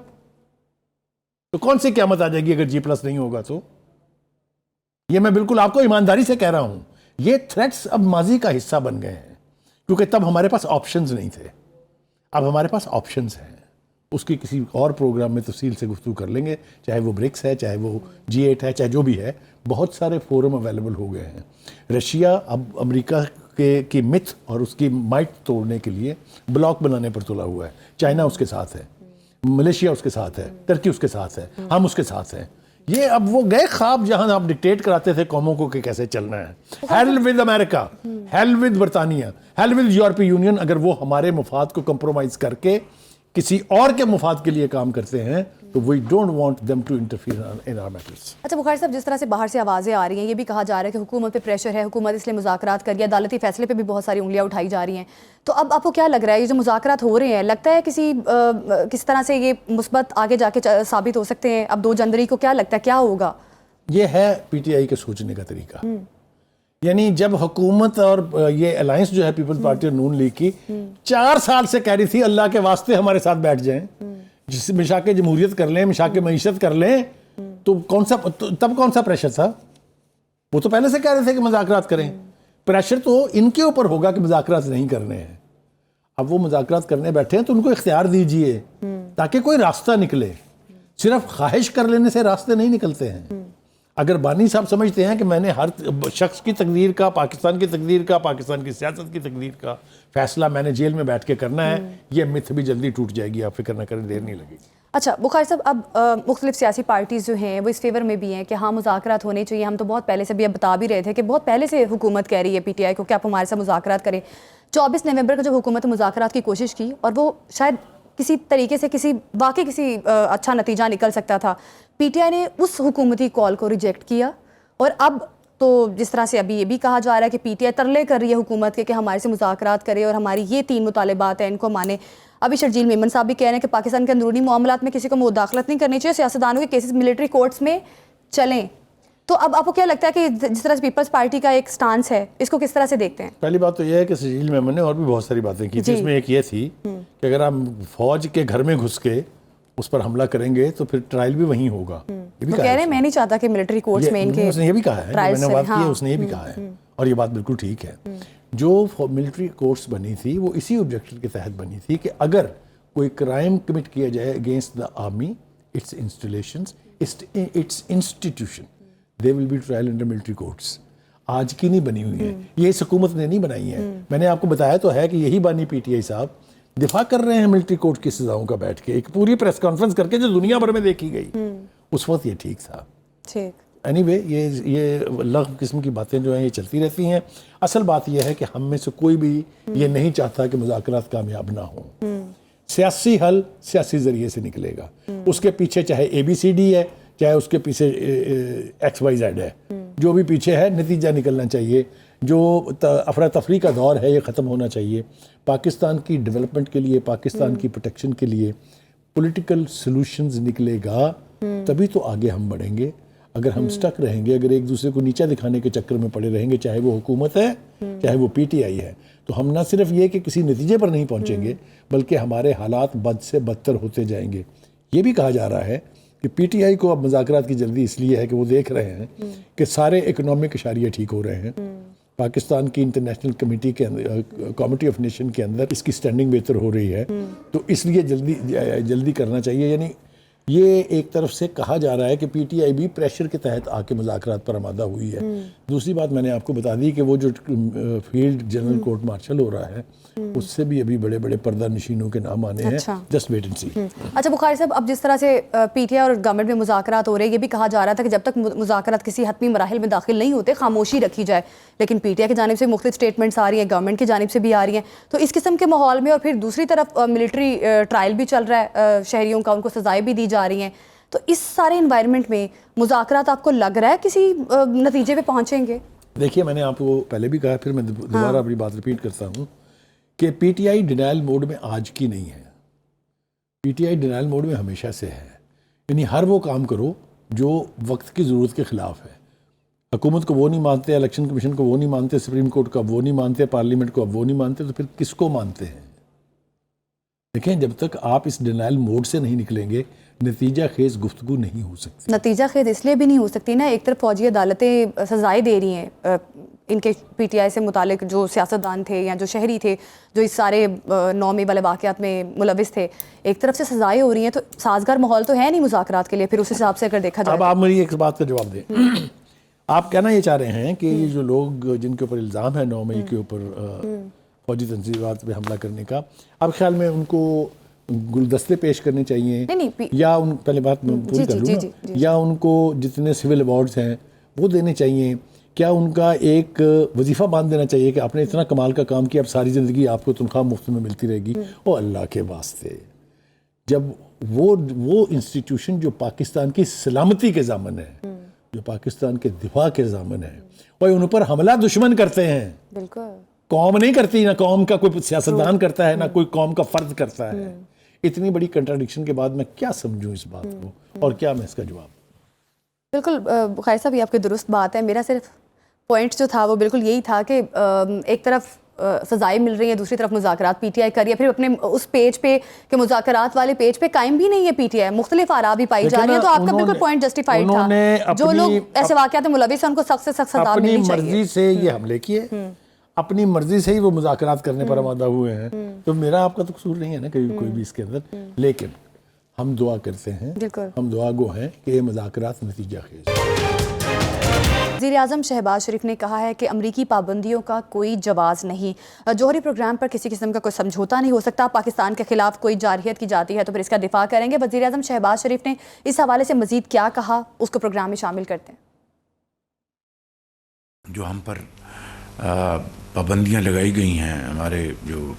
تو کون سی قیامت آ جائے گی اگر G+ نہیں ہوگا تو؟ یہ میں بالکل آپ کو ایمانداری سے کہہ رہا ہوں. یہ تھریٹس اب ماضی کا حصہ بن گئے ہیں، کیونکہ تب ہمارے پاس آپشنز نہیں تھے، اب ہمارے پاس آپشنز ہیں. اس کی کسی اور پروگرام میں تفصیل سے گفتگو کر لیں گے، چاہے وہ برکس ہے، چاہے وہ G8 ہے، چاہے جو بھی ہے. بہت سارے فورم اویلیبل ہو گئے ہیں. رشیا اب امریکہ کی متھ اور اس کی مائٹ توڑنے کے لیے بلاک بنانے پر تلا ہوا ہے. چائنا اس کے ساتھ ہے، ملیشیا اس کے ساتھ ہے، ترکی اس کے ساتھ ہے، ہم اس کے ساتھ ہیں. یہ اب وہ گئے خواب جہاں آپ ڈکٹیٹ کراتے تھے قوموں کو کہ کیسے چلنا ہے. Hell with America, hell with برطانیہ، ہیل ود یورپی یونین. اگر وہ ہمارے مفاد کو کمپرومائز کر کے کسی اور کے مفاد کے لیے کام کرتے ہیں تو we don't want them to interfere in our matters. اچھا بخاری صاحب، جس طرح سے باہر سے آوازیں آ رہی ہیں، یہ بھی کہا جا رہا ہے کہ حکومت پہ پریشر ہے، حکومت اس لیے مذاکرات کر رہی ہے، عدالتی فیصلے پہ بھی بہت ساری انگلیاں اٹھائی جا رہی ہیں. تو اب آپ کو کیا لگ رہا ہے یہ جو مذاکرات ہو رہے ہیں، لگتا ہے کس طرح سے یہ مثبت آگے جا کے ثابت ہو سکتے ہیں؟ اب 2 جنوری کو کیا لگتا ہے کیا ہوگا؟ یہ ہے PTI کے سوچنے کا طریقہ. یعنی جب حکومت اور یہ الائنس جو ہے پیپلز پارٹی اور نون لیگ کی 4 سال سے کہہ رہی تھی اللہ کے واسطے ہمارے ساتھ بیٹھ جائیں، جس مشاق جمہوریت کر لیں، مشاق معیشت کر لیں، تو تب کون سا پریشر تھا؟ وہ تو پہلے سے کہہ رہے تھے کہ مذاکرات کریں. پریشر تو ان کے اوپر ہوگا کہ مذاکرات نہیں کرنے ہیں. اب وہ مذاکرات کرنے بیٹھے ہیں تو ان کو اختیار دیجئے تاکہ کوئی راستہ نکلے. صرف خواہش کر لینے سے راستے نہیں نکلتے ہیں. اگر بانی صاحب سمجھتے ہیں کہ میں نے ہر شخص کی تقدیر کا، پاکستان کی تقدیر کا، پاکستان کی سیاست کی تقدیر کا فیصلہ میں نے جیل میں بیٹھ کے کرنا ہے، یہ متھ بھی جلدی ٹوٹ جائے گی. آپ فکر نہ کریں، دیر نہیں لگے گی. اچھا بخاری صاحب، اب مختلف سیاسی پارٹیز جو ہیں وہ اس فیور میں بھی ہیں کہ ہاں مذاکرات ہونے چاہیے. ہم تو بہت پہلے سے بھی اب بتا بھی رہے تھے کہ بہت پہلے سے حکومت کہہ رہی ہے PTI کو کہ آپ ہمارے ساتھ مذاکرات کریں. 24 نومبر کو جب حکومت مذاکرات کی کوشش کی اور وہ شاید کسی طریقے سے کسی اچھا نتیجہ نکل سکتا تھا، PTI نے اس حکومتی کال کو ریجیکٹ کیا. اور اب تو جس طرح سے ابھی یہ بھی کہا جا رہا ہے کہ PTI ترلے کر رہی ہے حکومت کے کہ ہمارے سے مذاکرات کرے اور ہماری یہ 3 مطالبات ہیں ان کو مانے. ابھی شرجیل میمن صاحب بھی کہہ رہے ہیں کہ پاکستان کے اندرونی معاملات میں کسی کو مداخلت نہیں کرنی چاہیے، سیاستدانوں کے کیسز ملٹری کورٹس میں چلیں. تو اب آپ کو کیا لگتا ہے کہ جس طرح سے پیپلز پارٹی کا ایک سٹانس ہے، اس کو کس طرح سے دیکھتے ہیں؟ پہلی بات تو یہ ہے کہ شرجیل میمن نے اور بھی بہت ساری باتیں کی تھی. اس میں ایک یہ تھی کہ اگر ہم فوج کے گھر میں گھس کے اس پر حملہ کریں گے تو پھر ٹرائل بھی وہیں ہوگا. وہ کہہ رہے ہیں میں نہیں چاہتا کہ ملٹری کورٹس میں ان کے، اس نے یہ بھی کہا ہے، میں نے بات کی ہے، اس نے یہ بھی کہا ہے اور یہ بات بالکل ٹھیک ہے. جو ملٹری کورٹس بنی تھی وہ اسی آبجیکٹو کے تحت بنی تھی کہ اگر کوئی کرائم کمٹ کیا جائے against the army, its installations, its institution, they will be trial under military courts. آج کی نہیں بنی ہوئی ہیں، یہ اس حکومت نے نہیں بنائی ہیں. میں نے آپ کو بتایا تو ہے کہ یہی بانی PTI صاحب دفاع کر رہے ہیں ملٹری کورٹ کی سزاؤں کا بیٹھ کے، ایک پوری پریس کانفرنس کر کے جو دنیا بھر میں دیکھی گئی. اس وقت یہ ٹھیک تھا. اینی وے یہ لغو قسم کی باتیں جو ہیں یہ چلتی رہتی ہیں. اصل بات یہ ہے کہ ہم میں سے کوئی بھی یہ نہیں چاہتا کہ مذاکرات کامیاب نہ ہوں. سیاسی حل سیاسی ذریعے سے نکلے گا. اس کے پیچھے چاہے ABCD ہے، چاہے اس کے پیچھے XYZ ہے، جو بھی پیچھے ہے نتیجہ نکلنا چاہیے. جو افراتفری کا دور ہے یہ ختم ہونا چاہیے. پاکستان کی ڈیولپمنٹ کے لیے، پاکستان کی پروٹیکشن کے لیے پولیٹیکل سلوشنز نکلے گا تبھی تو آگے ہم بڑھیں گے. اگر ہم سٹک رہیں گے, اگر ایک دوسرے کو نیچا دکھانے کے چکر میں پڑے رہیں گے, چاہے وہ حکومت ہے چاہے وہ پی ٹی آئی ہے, تو ہم نہ صرف یہ کہ کسی نتیجے پر نہیں پہنچیں گے بلکہ ہمارے حالات بد سے بدتر ہوتے جائیں گے. یہ بھی کہا جا رہا ہے کہ پی ٹی آئی کو اب مذاکرات کی جلدی اس لیے ہے کہ وہ دیکھ رہے ہیں کہ سارے اکنامک اشاریہ ٹھیک ہو رہے ہیں, پاکستان کی انٹرنیشنل کمیٹی کے کمیٹی آف نیشن کے اندر اس کی سٹینڈنگ بہتر ہو رہی ہے, تو اس لیے جلدی کرنا چاہیے. یعنی یہ ایک طرف سے کہا جا رہا ہے کہ پی ٹی آئی بھی پریشر کے تحت آ کے مذاکرات پر آمادہ ہوئی ہے. دوسری بات میں نے آپ کو بتا دی کہ وہ جو فیلڈ جنرل کورٹ مارشل ہو رہا ہے اس سے بھی ابھی بڑے بڑے پردہ نشینوں کے نام آنے ہیں. جسٹ ویٹ اینڈ سی. اچھا بخاری صاحب, اب جس طرح سے پی ٹی آئی اور گورنمنٹ میں مذاکرات ہو رہے ہیں, یہ بھی کہا جا رہا تھا کہ جب تک مذاکرات کسی حتمی مراحل میں داخل نہیں ہوتے خاموشی رکھی جائے, لیکن پی ٹی آئی کی جانب سے مختلف سٹیٹمنٹس آ رہی ہیں, گورنمنٹ کی جانب سے بھی آ رہی ہیں. تو اس قسم کے ماحول میں اور پھر دوسری طرف ملٹری ٹرائل بھی چل رہا ہے شہریوں کا, ان کو سزائیں بھی دی جا رہی ہیں, تو اس سارے انوائرمنٹ میں مذاکرات آپ کو لگ رہا ہے کسی نتیجے پہ پہنچیں گے؟ دیکھیے, میں نے آپ کو پہلے بھی کہا, پھر میں دوبارہ اپنی بات ریپیٹ کرتا ہوں کہ P T I denial mode میں آج کی نہیں ہے. P T I denial mode میں ہمیشہ سے ہے. یعنی ہر وہ کام کرو جو وقت کی ضرورت کے خلاف ہے. حکومت کو وہ نہیں مانتے, الیکشن کمیشن کو وہ نہیں مانتے, سپریم کورٹ کو اب وہ نہیں مانتے, پارلیمنٹ کو اب وہ نہیں مانتے, تو پھر کس کو مانتے ہیں؟ دیکھیں, جب تک آپ اس ڈینائل موڈ سے نہیں نکلیں گے نتیجہ خیز گفتگو نہیں ہو سکتی. نتیجہ خیز اس لیے بھی نہیں ہو سکتی نا, ایک طرف فوجی عدالتیں سزائیں دے رہی ہیں ان کے پی ٹی آئی سے متعلق جو سیاستدان تھے یا جو شہری تھے جو اس سارے 9 مئی والے واقعات میں ملوث تھے, ایک طرف سے سزائیں ہو رہی ہیں, تو سازگار ماحول تو ہے نہیں مذاکرات کے لیے پھر اس حساب سے اگر دیکھا جائے. اب آپ مجھے ایک بات کا جواب دیں. آپ کہنا یہ چاہ رہے ہیں کہ یہ جو لوگ جن کے اوپر الزام ہے 9 مئی کے اوپر فوجی تنصیبات پہ حملہ کرنے کا, اب خیال میں ان کو گلدستے پیش کرنے چاہیے, یا ان پہلے بات میں پوری کر لوں نا, یا ان کو جتنے سول ایوارڈز ہیں وہ دینے چاہیے, کیا ان کا ایک وظیفہ باندھ دینا چاہیے کہ آپ نے اتنا کمال کا کام کیا اب ساری زندگی آپ کو تنخواہ مفت میں ملتی رہے گی؟ او اللہ کے واسطے, جب وہ انسٹیٹیوشن جو پاکستان کی سلامتی کے ضامن ہے, جو پاکستان کے دفاع کے ضامن ہے, اور ان پر حملہ دشمن کرتے ہیں, بالکل قوم نہیں کرتی, نہ قوم کا کوئی سیاستدان کرتا ہے, نہ کوئی قوم کا فرد کرتا ہے. اتنی بڑی کنٹراڈکشن کے بعد میں کیا سمجھوں اس بات کو, اور کیا میں اس کا جواب؟ بالکل بخاری صاحب, یہ آپ کی درست بات ہے. میرا صرف پوائنٹ جو تھا وہ بالکل یہی تھا کہ ایک طرف سزائیں مل رہی ہیں, دوسری طرف مذاکرات پی ٹی آئی کر رہی ہے, پھر اپنے اس پیج پہ کہ مذاکرات والے پیج پہ قائم بھی نہیں ہے پی ٹی آئی, مختلف آراء بھی پائی جا رہی ہیں. تو آپ کا بالکل پوائنٹ جسٹیفائڈ تھا, جو لوگ ایسے واقعات میں ملوث ہیں ان کو سخت سے سخت سزا ملنی چاہیے. اپنی مرضی سے یہ حملے کیے, اپنی مرضی سے ہی وہ مذاکرات کرنے پر آمادہ ہوئے ہیں, تو میرا آپ کا تو قصور نہیں ہے نا کوئی بھی اس کے اندر. لیکن ہم دعا کرتے ہیں, ہم دعا گو ہیں کہ یہ مذاکرات نتیجہ خیز. وزیر اعظم شہباز شریف نے کہا ہے کہ امریکی پابندیوں کا کوئی جواز نہیں, جوہری پروگرام پر کسی قسم کا کوئی سمجھوتا نہیں ہو سکتا. پاکستان کے خلاف کوئی جارحیت کی جاتی ہے تو پھر اس کا دفاع کریں گے. وزیر اعظم شہباز شریف نے اس حوالے سے مزید کیا کہا, اس کو پروگرام میں شامل کرتے ہیں. جو ہم پر پابندیاں لگائی گئی ہیں, ہمارے جو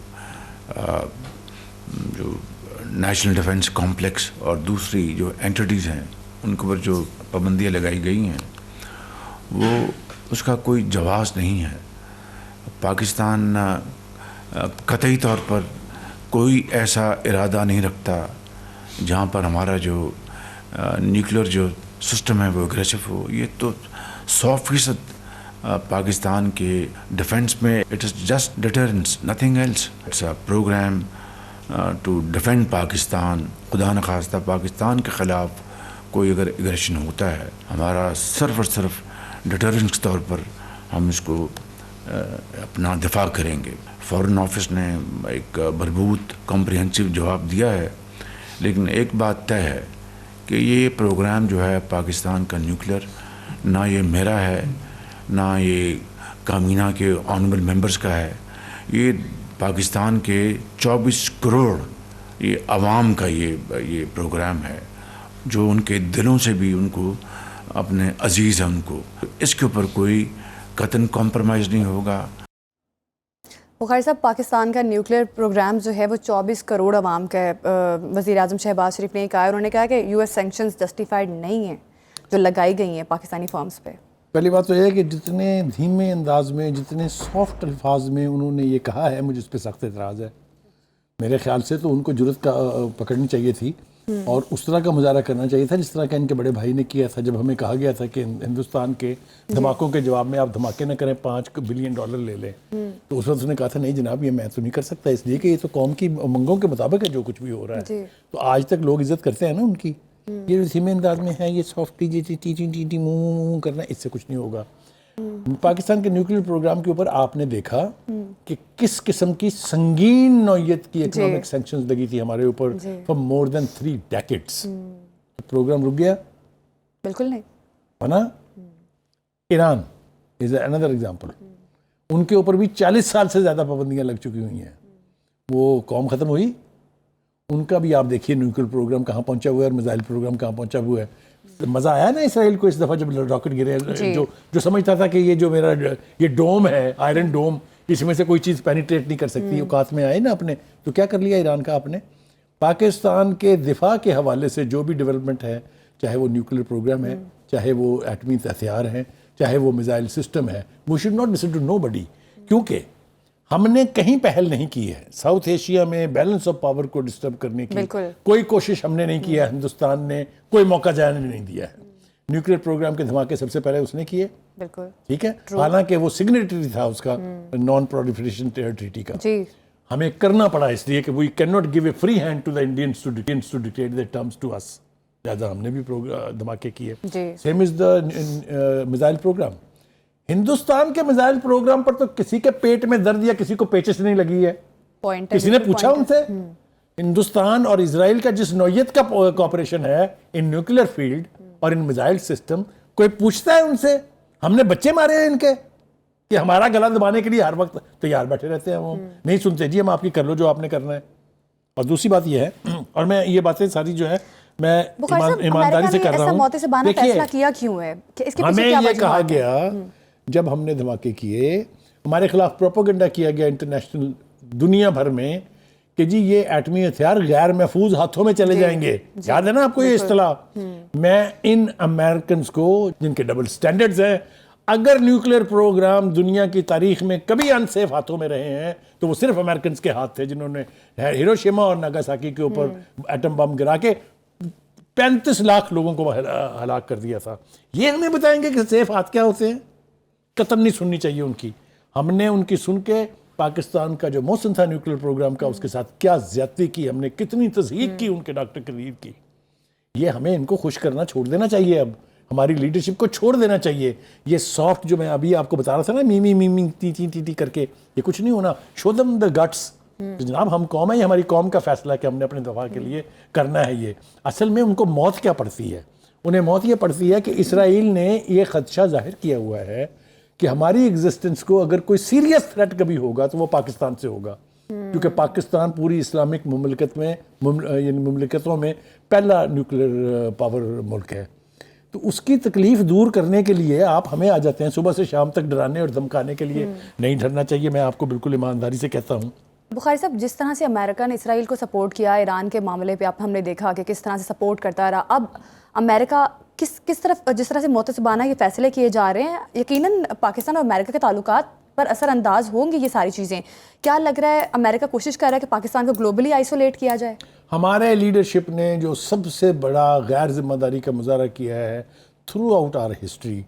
نیشنل ڈیفنس کمپلیکس اور دوسری جو اینٹیٹیز ہیں ان کے اوپر جو پابندیاں لگائی گئی ہیں, وہ اس کا کوئی جواز نہیں ہے. پاکستان قطعی طور پر کوئی ایسا ارادہ نہیں رکھتا جہاں پر ہمارا جو نیوکلیر جو سسٹم ہے وہ اگریسو ہو. یہ تو 100% پاکستان کے ڈیفنس میں it is just deterrence, nothing else. It's a programme to defend Pakistan. خدا نخواستہ پاکستان کے خلاف کوئی اگر اگریشن ہوتا ہے, ہمارا صرف اور صرف ڈیٹرنس کے طور پر ہم اس کو اپنا دفاع کریں گے. فارن آفس نے ایک بھرپور کمپریہنسو جواب دیا ہے, لیکن ایک بات طے ہے کہ یہ پروگرام جو ہے پاکستان کا نیوکلیر, نہ یہ میرا ہے نہ یہ کابینہ کے آنریبل ممبرز کا ہے, یہ پاکستان کے 24 کروڑ یہ عوام کا یہ پروگرام ہے, جو ان کے دلوں سے بھی ان کو اپنے عزیز ہیں. ان کو اس کے اوپر کوئی قطعاً کمپرومائز نہیں ہوگا. بخاری صاحب, پاکستان کا نیوکلیر پروگرام جو ہے وہ 24 کروڑ عوام کا ہے. وزیر اعظم شہباز شریف نے کہا, انہوں نے کہا کہ US سینکشنز جسٹیفائڈ نہیں ہیں جو لگائی گئی ہیں پاکستانی فارمز پہ. پہلی بات تو یہ ہے کہ جتنے دھیمے انداز میں, جتنے سافٹ الفاظ میں انہوں نے یہ کہا ہے, مجھے اس پہ سخت اعتراض ہے. میرے خیال سے تو ان کو جرت کا پکڑنی چاہیے تھی اور اس طرح کا مظاہرہ کرنا چاہیے تھا جس طرح کا ان کے بڑے بھائی نے کیا تھا جب ہمیں کہا گیا تھا کہ ہندوستان کے دھماکوں کے جواب میں آپ دھماکے نہ کریں $5 بلین لے لیں. تو اس وقت اس نے کہا تھا نہیں جناب یہ میں تو نہیں کر سکتا اس لیے کہ یہ تو قوم کی امنگوں کے مطابق ہے جو کچھ بھی ہو رہا ہے. تو آج تک لوگ عزت کرتے ہیں نا ان کی. یہ دھیمے انداز میں ہے یہ سافٹلی ٹی منہ کرنا اس سے کچھ نہیں ہوگا. پاکستان کے نیوکلیئر پروگرام کے اوپر آپ نے دیکھا کہ کس قسم کی سنگین نوعیت کی اکنامک سینکشنز لگی تھی ہمارے اوپر for more than 3 decades. Programme رک گیا؟ بالکل نہیں. نا ایران is another example. ان کے اوپر بھی 40 سال سے زیادہ پابندیاں لگ چکی ہوئی ہیں. وہ قوم ختم ہوئی؟ ان کا بھی آپ دیکھیے نیوکلیئر پروگرام کہاں پہنچا ہوا ہے اور میزائل پروگرام کہاں پہنچا ہوا ہے. مزہ آیا نا اسرائیل کو اس دفعہ جب راکٹ گرے جو سمجھتا تھا کہ یہ جو میرا یہ ڈوم ہے آئرن ڈوم اس میں سے کوئی چیز پینیٹریٹ نہیں کر سکتی اوقات میں آئے نا اپنے تو کیا کر لیا ایران کا آپ نے. پاکستان کے دفاع کے حوالے سے جو بھی ڈیولپمنٹ ہے چاہے وہ نیوکلیئر پروگرام ہے چاہے وہ ایٹمی ہتھیار ہیں چاہے وہ میزائل سسٹم ہے we should not listen to nobody کیونکہ ہم نے کہیں پہل نہیں کی ہے. ساؤتھ ایشیا میں بیلنس آف پاور کو ڈسٹرب کرنے کی کوئی کوشش ہم نے نہیں کی ہے. ہندوستان نے کوئی موقع جانے نہیں دیا ہے. نیوکلیئر پروگرام کے دھماکے سب سے پہلے اس نے کیے. ٹھیک ہے حالانکہ وہ سگنیٹری تھا اس کا نان پرولیفریشن ٹریٹی کا. ہمیں کرنا پڑا اس لیے کہ we can not give a free hand to the Indians to dictate their terms to us. لہٰذا ہم نے بھی دھماکے کیے. Same as the missile programme. Hindustan کے میزائل پروگرام پر تو کسی کے پیٹ میں درد یا کسی کو پیچس نہیں لگی ہے. کسی نے پوچھا ان سے؟ ہندوستان اور اسرائیل کا جس نوعیت کا کوآپریشن ہے ان نیوکلیئر فیلڈ اور ان میزائل سسٹم کوئی پوچھتا ہے ان سے؟ ہم نے بچے مارے ہیں ان کے کہ ہمارا گلا دبانے کے لیے ہر وقت تیار بیٹھے رہتے ہیں. وہ نہیں سنتے جی ہم آپ کی کر لو جو آپ نے کرنا ہے. اور دوسری بات یہ ہے اور میں یہ باتیں ساری جو ہے میں ایمانداری سے کر رہا ہوں. دیکھیے ہمیں یہ کہا گیا جب ہم نے دھماکے کیے ہمارے خلاف پروپیگنڈا کیا گیا انٹرنیشنل دنیا بھر میں کہ جی یہ ایٹمی ہتھیار غیر محفوظ ہاتھوں میں چلے جائیں گے. یاد ہے نا آپ کو یہ اصطلاح؟ میں ان امریکنز کو جن کے ڈبل سٹینڈرڈز ہیں اگر نیوکلیئر پروگرام دنیا کی تاریخ میں کبھی انسیف ہاتھوں میں رہے ہیں تو وہ صرف امریکنز کے ہاتھ تھے جنہوں نے ہیروشیما اور ناگاساکی کے اوپر ایٹم بم گرا کے 35 لاکھ لوگوں کو ہلاک کر دیا تھا. یہ ہمیں بتائیں گے کہ سیف ہاتھ کیا ہوتے ہیں؟ قطن نہیں سننی چاہیے ان کی. ہم نے ان کی سن کے پاکستان کا جو موسم تھا نیوکلیئر پروگرام کا اس کے ساتھ کیا زیادتی کی ہم نے کتنی تضحیق کی ان کے ڈاکٹر قدیر کی. یہ ہمیں ان کو خوش کرنا چھوڑ دینا چاہیے. اب ہماری لیڈرشپ کو چھوڑ دینا چاہیے. یہ سافٹ جو میں ابھی آپ کو بتا رہا تھا نا می ٹی کر کے یہ کچھ نہیں ہونا. شو دم دا گٹس. جناب ہم قوم ہے یہ ہماری قوم کا فیصلہ کہ ہم نے اپنے دفاع کے لیے کرنا ہے. یہ اصل میں ان کو موت کیا پڑتی ہے؟ انہیں موت یہ پڑتی ہے کہ اسرائیل نے یہ خدشہ ظاہر کیا ہوا ہے کہ ہماری ایگزسٹنس کو اگر کوئی سیریس تھریٹ کبھی ہوگا تو وہ پاکستان سے ہوگا. کیونکہ پاکستان پوری اسلامک مملکتوں میں پہلا نیوکلیئر پاور ملک ہے. تو اس کی تکلیف دور کرنے کے لیے آپ ہمیں آ جاتے ہیں صبح سے شام تک ڈرانے اور دھمکانے کے لیے. نہیں ڈرنا چاہیے. میں آپ کو بالکل ایمانداری سے کہتا ہوں. بخاری صاحب جس طرح سے امریکہ نے اسرائیل کو سپورٹ کیا ایران کے معاملے پہ ہم نے دیکھا کہ کس طرح سے سپورٹ کرتا رہا. اب امریکہ کس طرف جس طرح سے معتصبانہ یہ فیصلے کیے جا رہے ہیں یقیناً پاکستان اور امریکہ کے تعلقات پر اثر انداز ہوں گی یہ ساری چیزیں. کیا لگ رہا ہے امریکہ کوشش کر رہا ہے کہ پاکستان کو گلوبلی آئسولیٹ کیا جائے؟ ہمارے لیڈرشپ نے جو سب سے بڑا غیر ذمہ داری کا مظاہرہ کیا ہے تھرو آؤٹ آر ہسٹری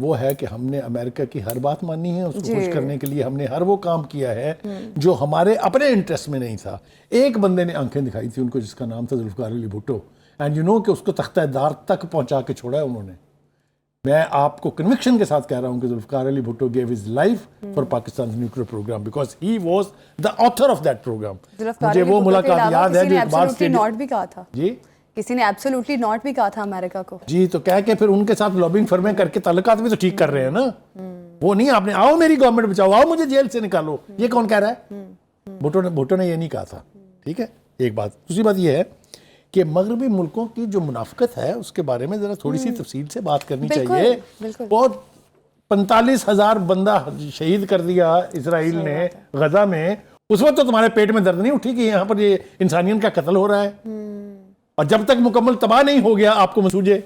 وہ ہے کہ ہم نے امریکہ کی ہر بات مانی ہے. اس کو خوش کرنے کے لیے ہم نے ہر وہ کام کیا ہے جو ہمارے اپنے انٹرسٹ میں نہیں تھا. ایک بندے نے آنکھیں دکھائی تھی ان کو جس کا نام تھا Zulfiqar Ali Bhutto. And you know کہ اس کو تختہ دار تک پہنچا کے چھوڑا ہے انہوں نے. میں آپ کو کنوکشن کے ساتھ کہہ رہا ہوں کہ Zulfikar Ali Bhutto gave his life for Pakistan nuclear programme because he was the author of that programme. مجھے وہ ملاقات یاد ہے جو اقبال اسٹیڈیم بھی کہا تھا. جی کسی نے ایبسولوٹلی ناٹ بھی کہا تھا امریکہ کو. جی تو کہہ کے پھر ان کے ساتھ لابنگ فرمیں کر کے تعلقات بھی تو ٹھیک کر رہے ہیں نا. وہ نہیں آپ نے آؤ میری گورنمنٹ بچاؤ آؤ مجھے جیل سے نکالو. یہ کون کہہ رہا ہے؟ بھٹو نے یہ نہیں کہا تھا. ٹھیک ہے ایک بات. دوسری بات یہ ہے کہ مغربی ملکوں کی جو منافقت ہے اس کے بارے میں ذرا تھوڑی سی تفصیل سے بات کرنی چاہیے. بہت 45,000 بندہ شہید کر دیا اسرائیل نے غزہ میں. اس وقت تو تمہارے پیٹ میں درد نہیں اٹھی کہ یہاں پر یہ انسانیت کا قتل ہو رہا ہے اور جب تک مکمل تباہ نہیں ہو گیا آپ کو مسوجے.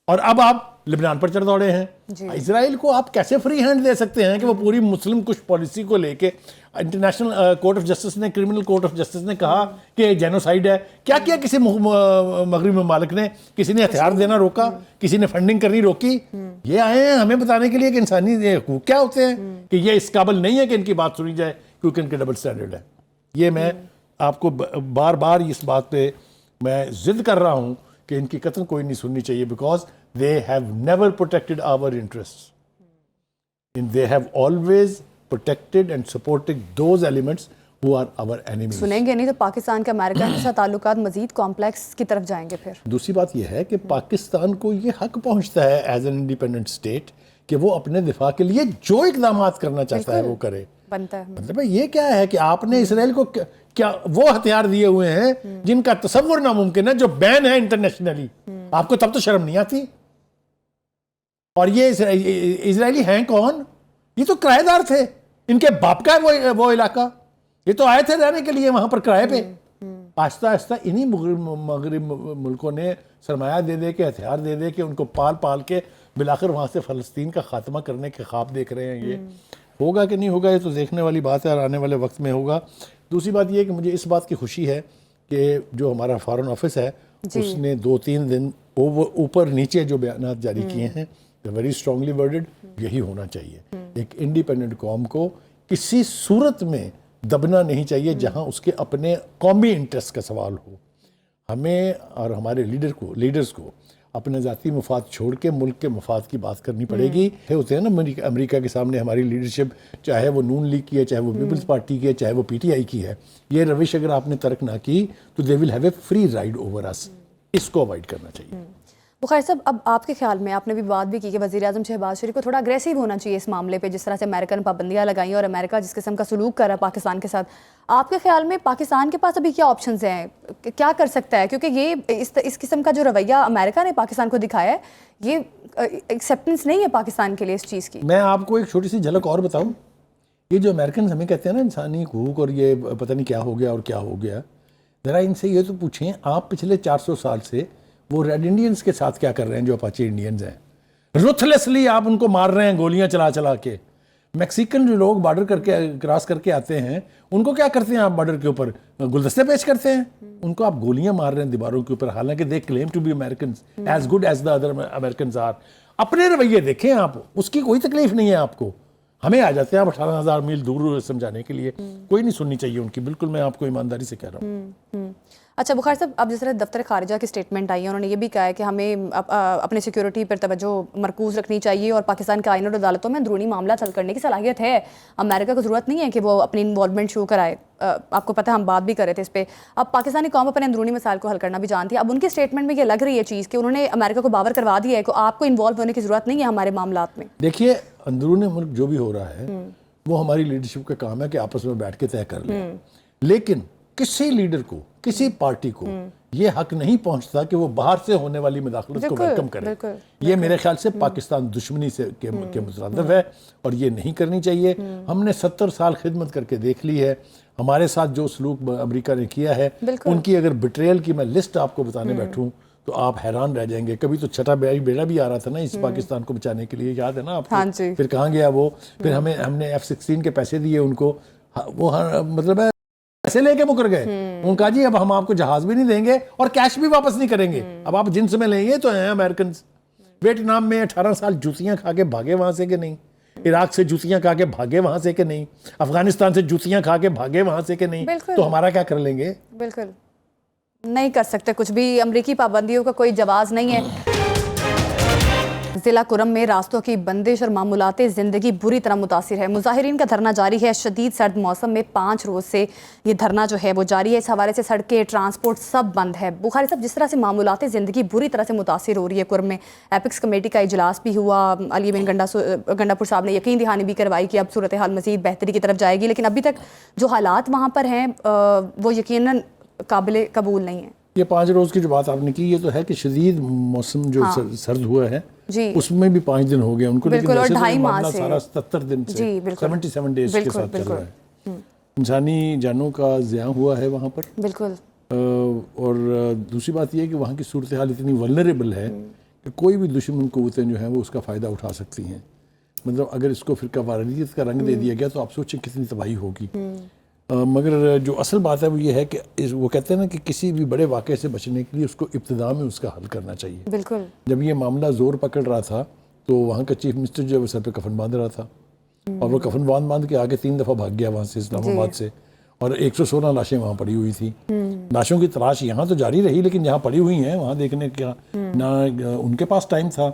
اور اب آپ لبنان پر چڑھ دوڑے ہیں. اسرائیل کو آپ کیسے فری ہینڈ دے سکتے ہیں کہ وہ پوری مسلم کش پالیسی کو لے کے انٹرنیشنل کورٹ آف جسٹس نے, کرمنل کورٹ آف جسٹس نے کہا کہ جینوسائیڈ ہے. کیا کیا کسی مغربی ممالک نے؟ کسی نے ہتھیار دینا روکا, کسی نے فنڈنگ کرنی روکی. یہ آئے ہیں ہمیں بتانے کے لیے کہ انسانی حقوق کیا ہوتے ہیں, کہ یہ اس قابل نہیں ہے کہ ان کی بات سنی جائے کیونکہ ان کے ڈبل سٹینڈرڈ ہے. یہ میں آپ کو بار بار اس بات پہ میں ضد کر رہا ہوں کہ ان کی قطن کوئی نہیں سننی چاہیے, because they have never protected our interests. And they have always protected and supported those elements who are our enemies. سنیں گے نہیں تو پاکستان کے امریکہ کے ساتھ تعلقات مزید کمپلیکس کی طرف جائیں گے. پھر دوسری بات یہ ہے کہ پاکستان کو یہ حق پہنچتا ہے ایز این انڈیپینڈنٹ اسٹیٹ کہ وہ اپنے دفاع کے لیے جو اقدامات کرنا چاہتا ہے وہ کرے. بنتا ہے. مطلب یہ کیا ہے کہ آپ نے اسرائیل کو کیا وہ ہتھیار دیے ہوئے ہیں جن کا تصور ناممکن ہے, جو بین ہے انٹرنیشنلی. آپ کو تب تو شرم نہیں آتی؟ اور یہ اسرائیلی ہیں کون؟ یہ تو کرایہ دار تھے, ان کے باپ کا ہے وہ علاقہ. یہ تو آئے تھے رہنے کے لیے وہاں پر کرائے پہ. آہستہ آہستہ انہی مغرب ملکوں نے سرمایہ دے دے کے, ہتھیار دے دے کے ان کو پال پال کے بالآخر وہاں سے فلسطین کا خاتمہ کرنے کے خواب دیکھ رہے ہیں. یہ ہوگا کہ نہیں ہوگا یہ تو دیکھنے والی بات ہے, اور آنے والے وقت میں ہوگا. دوسری بات یہ ہے کہ مجھے اس بات کی خوشی ہے کہ جو ہمارا فارن آفس ہے اس نے 2-3 دن اوپر نیچے جو بیانات جاری کیے ہیں ویری اسٹرانگلی ورڈڈ, یہی ہونا چاہیے. ایک انڈیپینڈنٹ قوم کو کسی صورت میں دبنا نہیں چاہیے جہاں اس کے اپنے قومی انٹرسٹ کا سوال ہو. ہمیں اور ہمارے لیڈرز کو اپنے ذاتی مفاد چھوڑ کے ملک کے مفاد کی بات کرنی پڑے گی. ہوتے ہیں نا امریکہ کے سامنے ہماری لیڈرشپ, چاہے وہ نون لیگ کی ہے, چاہے وہ پیپلز پارٹی کی ہے, چاہے وہ پی ٹی آئی کی ہے, یہ روش اگر آپ نے ترک نہ کی تو they will have a free ride over us. اس کو اوائڈ کرنا چاہیے. بخاری صاحب, اب آپ کے خیال میں آپ نے بھی بات بھی کی کہ وزیر اعظم شہباز شریف کو تھوڑا اگریسو ہونا چاہیے اس معاملے پہ, جس طرح سے امریکہ نے پابندیاں لگائیں اور امریکہ جس قسم کا سلوک کر رہا ہے پاکستان کے ساتھ. آپ کے خیال میں پاکستان کے پاس ابھی کیا آپشنز ہیں, کیا کر سکتا ہے؟ کیونکہ یہ اس قسم کا جو رویہ امریکہ نے پاکستان کو دکھایا ہے یہ ایکسیپٹنس نہیں ہے پاکستان کے لیے اس چیز کی. میں آپ کو ایک چھوٹی سی جھلک اور بتاؤں. یہ جو امریکنز ہمیں کہتے ہیں نا انسانی حقوق اور یہ پتہ نہیں کیا ہو گیا اور کیا ہو گیا, ذرا ان سے یہ تو پوچھیں آپ پچھلے 400 سال سے وہ ریڈ انڈینز کے ساتھ کیا کر رہے ہیں جو اپاچی انڈینز ہیں. رتھلیسلی آپ ان کو مار رہے ہیں گولیاں چلا چلا کے. میکسیکن جو لوگ بارڈر کر کے کراس کر کے آتے ہیں ان کو کیا کرتے ہیں آپ بارڈر کے اوپر گلدستے پیش کرتے ہیں, ان کو آپ گولیاں مار رہے ہیں دیواروں کے اوپر, حالانکہ they claim to be Americans as good as the other Americans are. اپنے رویے دیکھیں آپ, اس کی کوئی تکلیف نہیں ہے آپ کو. ہمیں آ جاتے ہیں آپ 18,000 میل دور سمجھانے کے لیے, کوئی نہیں سننی چاہیے ان کی. بالکل میں آپ کو ایمانداری سے کہہ رہا ہوں. اچھا بخاری صاحب, اب جس طرح دفتر خارجہ کی اسٹیٹمنٹ آئی ہے, انہوں نے یہ بھی کہا ہے کہ ہمیں اپنے سیکیورٹی پر توجہ مرکوز رکھنی چاہیے اور پاکستان کے آئین اور عدالتوں میں اندرونی معاملات حل کرنے کی صلاحیت ہے. امریکہ کو ضرورت نہیں ہے کہ وہ اپنی انوالومنٹ شروع کرائے. آپ کو پتہ ہے ہم بات بھی کر رہے تھے اس پہ. اب پاکستانی قوم اپنے اندرونی مسائل کو حل کرنا بھی جانتی ہے. اب ان کی اسٹیٹمنٹ میں یہ لگ رہی ہے چیز کہ انہوں نے امریکہ کو باور کروا دیا ہے کہ آپ کو انوالو ہونے کی ضرورت نہیں ہے ہمارے معاملات میں. دیکھیے اندرون ملک جو بھی ہو رہا ہے وہ ہماری لیڈرشپ کا کام ہے کہ آپس میں بیٹھ کے طے کر لیں. لیکن کسی لیڈر کو, کسی پارٹی کو یہ حق نہیں پہنچتا کہ وہ باہر سے ہونے والی مداخلت کو ویلکم کرے. یہ میرے خیال سے پاکستان دشمنی سے کے مترادف ہے اور یہ نہیں کرنی چاہیے. ہم نے 70 سال خدمت کر کے دیکھ لی ہے. ہمارے ساتھ جو سلوک امریکہ نے کیا ہے, ان کی اگر بٹریل کی میں لسٹ آپ کو بتانے بیٹھوں تو آپ حیران رہ جائیں گے. کبھی تو چھٹا بیڑا بھی آ رہا تھا نا اس پاکستان کو بچانے کے لیے, یاد ہے نا آپ کو؟ پھر کہاں گیا وہ؟ پھر ہم نے F-16 کے پیسے دیے ان کو, وہ مطلب ہے پیسے لے کے مکر گئے. ان کا جی اب ہم آپ کو جہاز بھی نہیں دیں گے اور کیش بھی واپس نہیں کریں گے. اب آپ جنس میں لیں گے تو ہیں امریکنز. ویٹنام میں 18 سال جوتیاں کھا کے بھاگے وہاں سے کہ نہیں, عراق سے جوتیاں کھا کے بھاگے وہاں سے کہ نہیں, افغانستان سے جوتیاں کھا کے بھاگے وہاں سے کہ نہیں, تو ہمارا کیا کر لیں گے؟ بالکل نہیں کر سکتے کچھ بھی. امریکی پابندیوں کا کوئی جواز نہیں ہے. ضلع کرم میں راستوں کی بندش اور معمولات زندگی بری طرح متاثر ہے. مظاہرین کا دھرنا جاری ہے. شدید سرد موسم میں 5 روز سے یہ دھرنا جو ہے وہ جاری ہے. اس حوالے سے سڑکیں, ٹرانسپورٹ سب بند ہے. بخاری صاحب, جس طرح سے معمولات زندگی بری طرح سے متاثر ہو رہی ہے کرم میں, ایپکس کمیٹی کا اجلاس بھی ہوا. علی بن گنڈا پور صاحب نے یقین دہانی بھی کروائی کہ اب صورتحال مزید بہتری کی طرف جائے گی, لیکن ابھی تک جو حالات وہاں پر ہیں وہ یقیناً قابل قبول نہیں ہیں. یہ 5 روز کی جو بات آپ نے کی, یہ تو ہے کہ شدید موسم جو سرد ہوا ہے اس میں بھی 5 دن ہو گئے ان کو, لیکن ویسے تو معاملہ سارا 77 دن سے 77 ڈیز کے ساتھ چل رہا ہے. انسانی جانوں کا ضیاع ہوا ہے وہاں پر. بالکل. اور دوسری بات یہ ہے کہ وہاں کی صورتحال اتنی ولنریبل ہے کہ کوئی بھی دشمن قوتیں جو ہیں وہ اس کا فائدہ اٹھا سکتی ہیں. مطلب اگر اس کو فرقہ واریت کا رنگ دے دیا گیا تو آپ سوچیں کتنی تباہی ہوگی. مگر جو اصل بات ہے وہ یہ ہے کہ وہ کہتے ہیں نا کہ کسی بھی بڑے واقعے سے بچنے کے لیے اس کو ابتدا میں اس کا حل کرنا چاہیے. بالکل. جب یہ معاملہ زور پکڑ رہا تھا تو وہاں کا چیف منسٹر جو ہے وہ سر پہ کفن باندھ رہا تھا, اور وہ کفن باندھ کے آگے 3 دفعہ بھاگ گیا وہاں سے, اسلام آباد سے, اور 116 لاشیں وہاں پڑی ہوئی تھیں. لاشوں کی تلاش یہاں تو جاری رہی, لیکن جہاں پڑی ہوئی ہیں وہاں دیکھنے کا نہ ان کے پاس ٹائم تھا,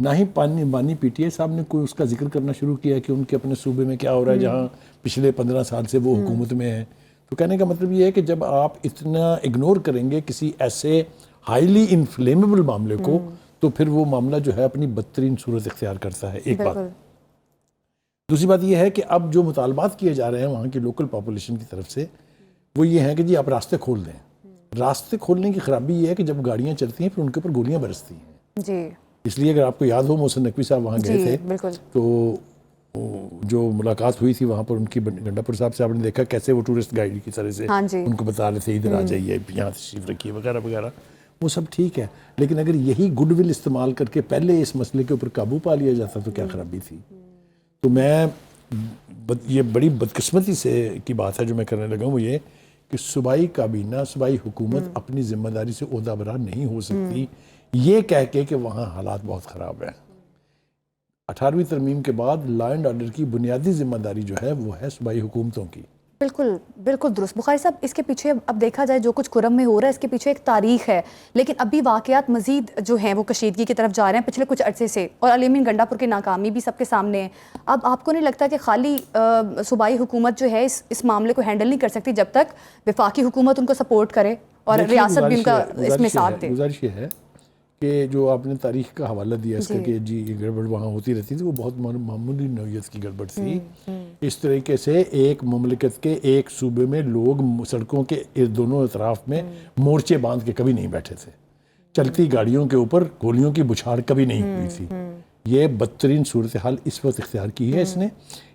نہ ہی بانی پی ٹی آئی صاحب نے کوئی اس کا ذکر کرنا شروع کیا کہ ان کے اپنے صوبے میں کیا ہو رہا ہے جہاں پچھلے 15 سال سے وہ حکومت میں ہیں. تو کہنے کا مطلب یہ ہے کہ جب آپ اتنا اگنور کریں گے کسی ایسے ہائیلی انفلیمیبل معاملے کو, تو پھر وہ معاملہ جو ہے اپنی بدترین صورت اختیار کرتا ہے. ایک بات. دوسری بات یہ ہے کہ اب جو مطالبات کیے جا رہے ہیں وہاں کی لوکل پاپولیشن کی طرف سے وہ یہ ہیں کہ جی آپ راستے کھول دیں. راستے کھولنے کی خرابی یہ ہے کہ جب گاڑیاں چلتی ہیں پھر ان کے اوپر گولیاں برستی ہیں. جی. اس لیے اگر آپ کو یاد ہو محسن نقوی صاحب وہاں گئے تھے تو جو ملاقات ہوئی تھی وہاں پر ان کی گنڈاپور صاحب سے آپ نے دیکھا کیسے وہ ٹورسٹ گائیڈ کی طرح سے ان کو بتا رہے تھے ادھر آ جائیے, یہاں تشریف رکھیے وغیرہ وغیرہ. وہ سب ٹھیک ہے, لیکن اگر یہی گڈ ول استعمال کر کے پہلے اس مسئلے کے اوپر قابو پا لیا جاتا تو کیا خرابی تھی. تو میں یہ بڑی بدقسمتی سے کی بات ہے جو میں کرنے لگا ہوں, وہ یہ کہ صوبائی کابینہ صوبائی حکومت اپنی ذمہ داری سے عہدہ برا نہیں ہو سکتی یہ کہہ کے کہ وہاں حالات بہت خراب ہیں. 18ویں ترمیم کے بعد لا اینڈ آرڈر کی بنیادی ذمہ داری جو ہے وہ ہے صوبائی حکومتوں کی. بالکل بالکل درست. بخاری صاحب اس کے پیچھے اب دیکھا جائے جو کچھ کرم میں ہو رہا ہے اس کے پیچھے ایک تاریخ ہے, لیکن ابھی واقعات مزید جو ہیں وہ کشیدگی کی طرف جا رہے ہیں پچھلے کچھ عرصے سے, اور علی گنڈا پور کی ناکامی بھی سب کے سامنے ہے. اب آپ کو نہیں لگتا کہ خالی صوبائی حکومت جو ہے اس معاملے کو ہینڈل نہیں کر سکتی جب تک وفاقی حکومت ان کو سپورٹ کرے اور ریاست بھی ان کا اس میں ساتھ دے؟ گزارش یہ ہے کہ جو آپ نے تاریخ کا حوالہ دیا اس کا کہ جی یہ گڑبڑ وہاں ہوتی رہتی تھی, وہ بہت معمولی نوعیت کی گڑبڑ تھی. اس طریقے سے ایک مملکت کے ایک صوبے میں لوگ سڑکوں کے دونوں اطراف میں مورچے باندھ کے کبھی نہیں بیٹھے تھے. چلتی گاڑیوں کے اوپر گولیوں کی بچھاڑ کبھی نہیں ہوئی تھی. یہ بدترین صورتحال اس وقت اختیار کی ہے اس نے.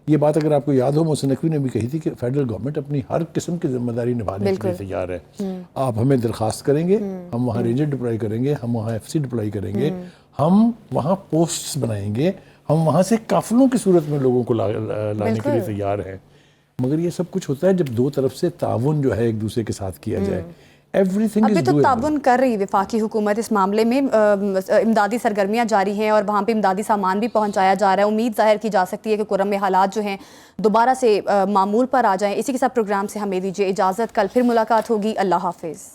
یہ بات اگر آپ کو یاد ہو محسن نقوی نے بھی کہی تھی کہ فیڈرل گورنمنٹ اپنی ہر قسم کی ذمہ داری نبھانے کے لیے تیار ہے. آپ ہمیں درخواست کریں گے, ہم وہاں رینجر ڈپلائی کریں گے, ہم وہاں ایف سی ڈپلائی کریں گے, ہم وہاں پوسٹس بنائیں گے, ہم وہاں سے قافلوں کی صورت میں لوگوں کو لانے کے لیے تیار ہیں. مگر یہ سب کچھ ہوتا ہے جب دو طرف سے تعاون جو ہے ایک دوسرے کے ساتھ کیا جائے. ابھی تو تعاون کر رہی وفاقی حکومت اس معاملے میں, امدادی سرگرمیاں جاری ہیں اور وہاں پہ امدادی سامان بھی پہنچایا جا رہا ہے. امید ظاہر کی جا سکتی ہے کہ کرم میں حالات جو ہیں دوبارہ سے معمول پر آ جائیں. اسی کے ساتھ پروگرام سے ہمیں دیجیے اجازت, کل پھر ملاقات ہوگی. اللہ حافظ.